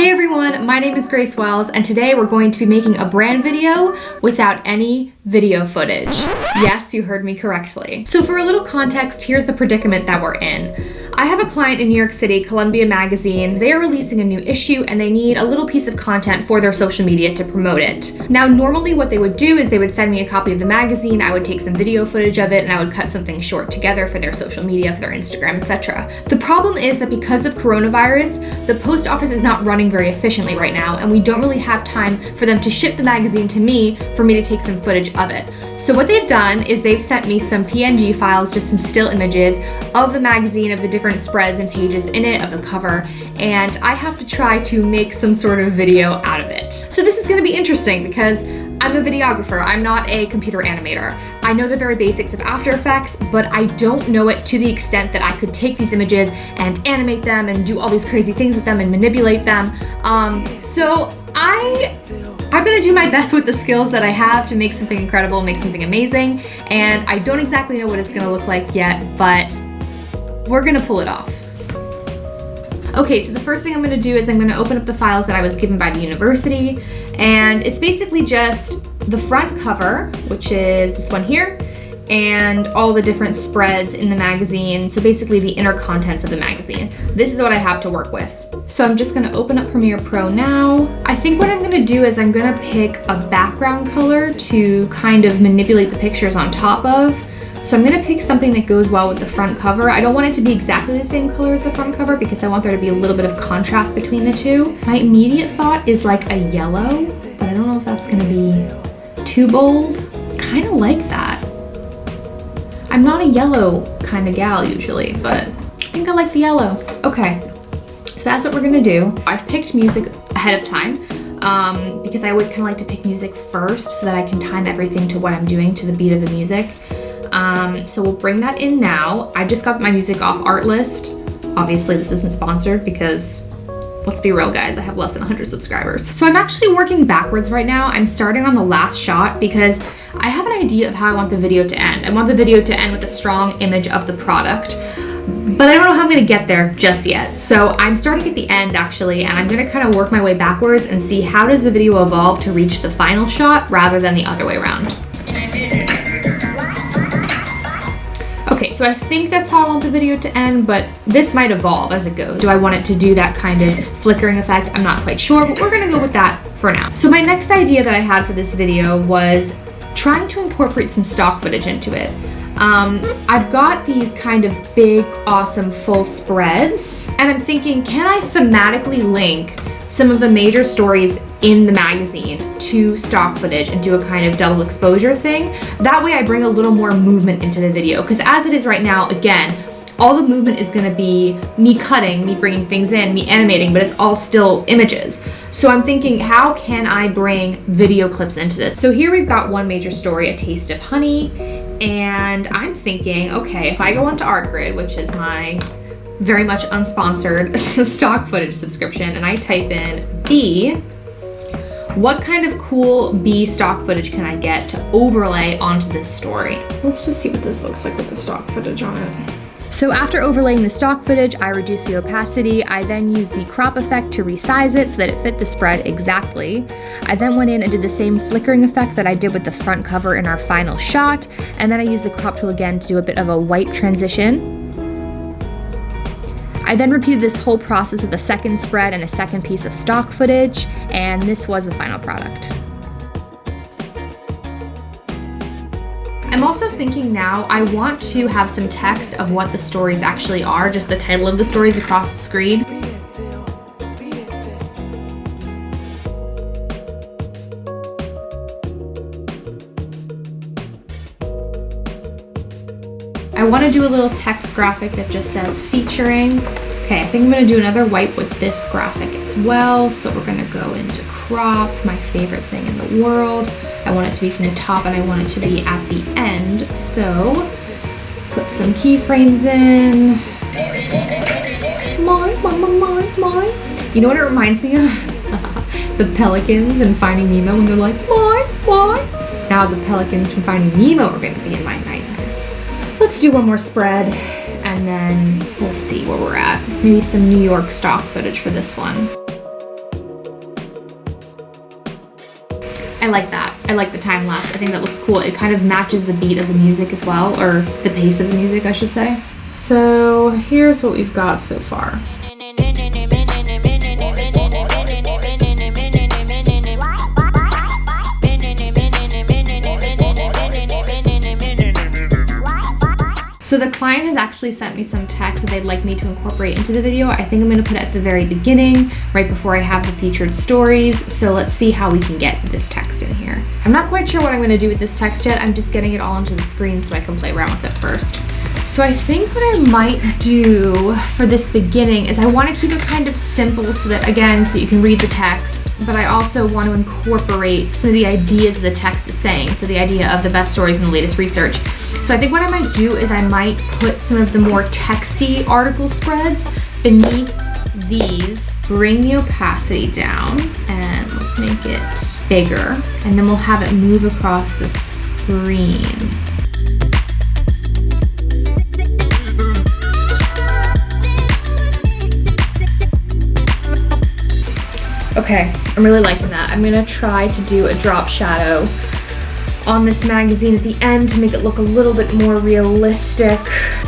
Hey everyone, my name is Grace Wells, and today we're going to be making a brand video without any video footage. Yes, you heard me correctly. So for a little context, here's the predicament that we're in. I have a client in New York City, Columbia Magazine. They are releasing a new issue and they need a little piece of content for their social media to promote it. Now, normally what they would do is they would send me a copy of the magazine, I would take some video footage of it, and I would cut something short together for their social media, for their Instagram, etc. The problem is that because of coronavirus, the post office is not running very efficiently right now, and we don't really have time for them to ship the magazine to me for me to take some footage of it. So what they've done is they've sent me some PNG files, just some still images of the magazine, of the different spreads and pages in it, of the cover, and I have to try to make some sort of video out of it. So this is going to be interesting because I'm a videographer, I'm not a computer animator. I know the very basics of After Effects, but I don't know it to the extent that I could take these images and animate them and do all these crazy things with them and manipulate them. So I'm gonna do my best with the skills that I have to make something incredible, make something amazing, and I don't exactly know what it's gonna look like yet, but we're gonna pull it off. Okay, so the first thing I'm gonna do is I'm gonna open up the files that I was given by the university, and it's basically just the front cover, which is this one here, and all the different spreads in the magazine, so basically the inner contents of the magazine. This is what I have to work with. So I'm just gonna open up Premiere Pro now. I think what I'm gonna do is I'm gonna pick a background color to kind of manipulate the pictures on top of. So I'm gonna pick something that goes well with the front cover. I don't want it to be exactly the same color as the front cover because I want there to be a little bit of contrast between the two. My immediate thought is like a yellow, but I don't know if that's gonna be too bold. Kind of like that. I'm not a yellow kind of gal usually, but I think I like the yellow. Okay. So that's what we're gonna do. I've picked music ahead of time because I always kind of like to pick music first so that I can time everything to what I'm doing to the beat of the music. So we'll bring that in now. I just got my music off Artlist. Obviously this isn't sponsored because let's be real guys, I have less than 100 subscribers. So I'm actually working backwards right now. I'm starting on the last shot because I have an idea of how I want the video to end. I want the video to end with a strong image of the product. But I don't know how I'm gonna get there just yet. So I'm starting at the end actually, and I'm gonna kind of work my way backwards and see how does the video evolve to reach the final shot rather than the other way around. Okay, so I think that's how I want the video to end, but this might evolve as it goes. Do I want it to do that kind of flickering effect? I'm not quite sure, but we're gonna go with that for now. So my next idea that I had for this video was trying to incorporate some stock footage into it. I've got these kind of big, awesome full spreads, and I'm thinking, can I thematically link some of the major stories in the magazine to stock footage and do a kind of double exposure thing? That way I bring a little more movement into the video, because as it is right now, again, all the movement is gonna be me cutting, me bringing things in, me animating, but it's all still images. So I'm thinking, how can I bring video clips into this? So here we've got one major story, A Taste of Honey, and I'm thinking, okay, if I go onto ArtGrid, which is my very much unsponsored stock footage subscription, and I type in bee, what kind of cool bee stock footage can I get to overlay onto this story? Let's just see what this looks like with the stock footage on it. So after overlaying the stock footage, I reduced the opacity. I then used the crop effect to resize it so that it fit the spread exactly. I then went in and did the same flickering effect that I did with the front cover in our final shot. And then I used the crop tool again to do a bit of a white transition. I then repeated this whole process with a second spread and a second piece of stock footage, and this was the final product. I'm also thinking now I want to have some text of what the stories actually are, just the title of the stories across the screen. I want to do a little text graphic that just says featuring. Okay, I think I'm going to do another white with this graphic as well. So we're going to go into crop, my favorite thing in the world. I want it to be from the top and I want it to be at the end. So put some keyframes in. Mine. You know what it reminds me of? The pelicans in Finding Nemo when they're like, mine. Now the pelicans from Finding Nemo are going to be in my nightmares. Let's do one more spread and then we'll see where we're at. Maybe some New York stock footage for this one. like that. I like the time lapse. I think that looks cool. It kind of matches the beat of the music as well, or the pace of the music, I should say. So here's what we've got so far. So the client has actually sent me some text that they'd like me to incorporate into the video. I think I'm gonna put it at the very beginning, right before I have the featured stories. So let's see how we can get this text in here. I'm not quite sure what I'm gonna do with this text yet. I'm just getting it all onto the screen so I can play around with it first. So I think what I might do for this beginning is I wanna keep it kind of simple so that, again, so you can read the text, but I also want to incorporate some of the ideas the text is saying. So the idea of the best stories and the latest research. So I think what I might do is I might put some of the more texty article spreads beneath these, bring the opacity down, and let's make it bigger. And then we'll have it move across the screen. Okay, I'm really liking that. I'm gonna try to do a drop shadow on this magazine at the end to make it look a little bit more realistic.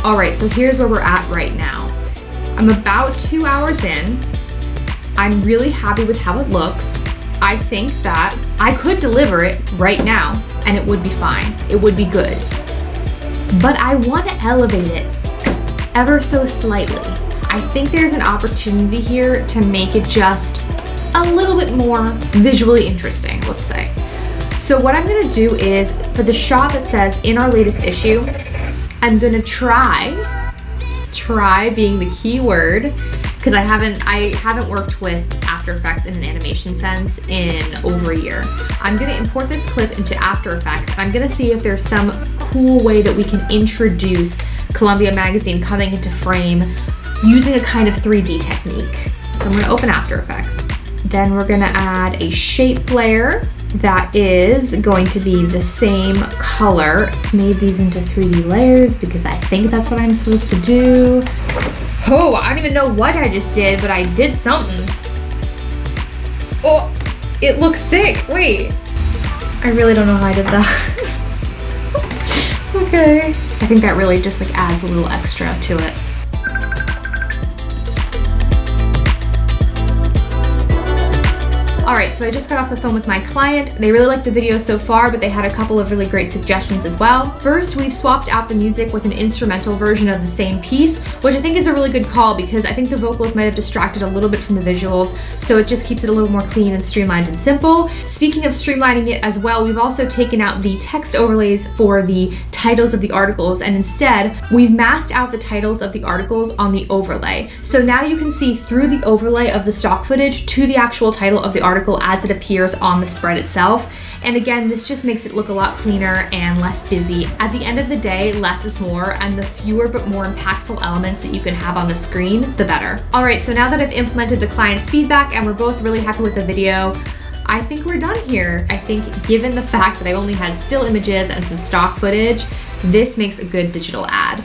All right, so here's where we're at right now. I'm about 2 hours in. I'm really happy with how it looks. I think that I could deliver it right now and it would be fine. It would be good. But I want to elevate it ever so slightly. I think there's an opportunity here to make it just a little bit more visually interesting, let's say. So what I'm gonna do is, for the shot that says in our latest issue, I'm gonna try being the key word, because I haven't worked with After Effects in an animation sense in over a year. I'm gonna import this clip into After Effects, and I'm gonna see if there's some cool way that we can introduce Columbia Magazine coming into frame using a kind of 3D technique. So I'm gonna open After Effects. Then we're gonna add a shape layer that is going to be the same color. Made these into 3D layers because I think that's what I'm supposed to do. Oh, I don't even know what I just did, but I did something. Oh, it looks sick. Wait, I really don't know how I did that. Okay. I think that really just like adds a little extra to it. All right, so I just got off the phone with my client. They really liked the video so far, but they had a couple of really great suggestions as well. First, we've swapped out the music with an instrumental version of the same piece, which I think is a really good call because I think the vocals might have distracted a little bit from the visuals, so it just keeps it a little more clean and streamlined and simple. Speaking of streamlining it as well, we've also taken out the text overlays for the titles of the articles, and instead, we've masked out the titles of the articles on the overlay. So now you can see through the overlay of the stock footage to the actual title of the article as it appears on the spread itself. And again, this just makes it look a lot cleaner and less busy. At the end of the day, less is more, and the fewer but more impactful elements that you can have on the screen, the better. All right, so now that I've implemented the client's feedback and we're both really happy with the video, I think we're done here. I think given the fact that I only had still images and some stock footage, this makes a good digital ad.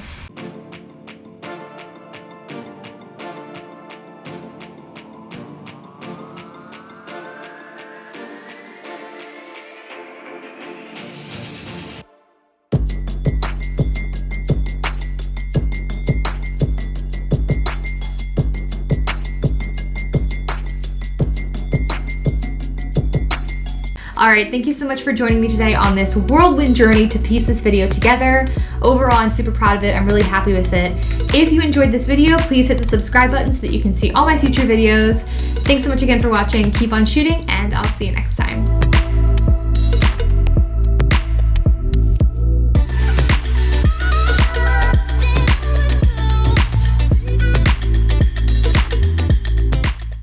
All right, thank you so much for joining me today on this whirlwind journey to piece this video together. Overall, I'm super proud of it. I'm really happy with it. If you enjoyed this video, please hit the subscribe button so that you can see all my future videos. Thanks so much again for watching. Keep on shooting, and I'll see you next time.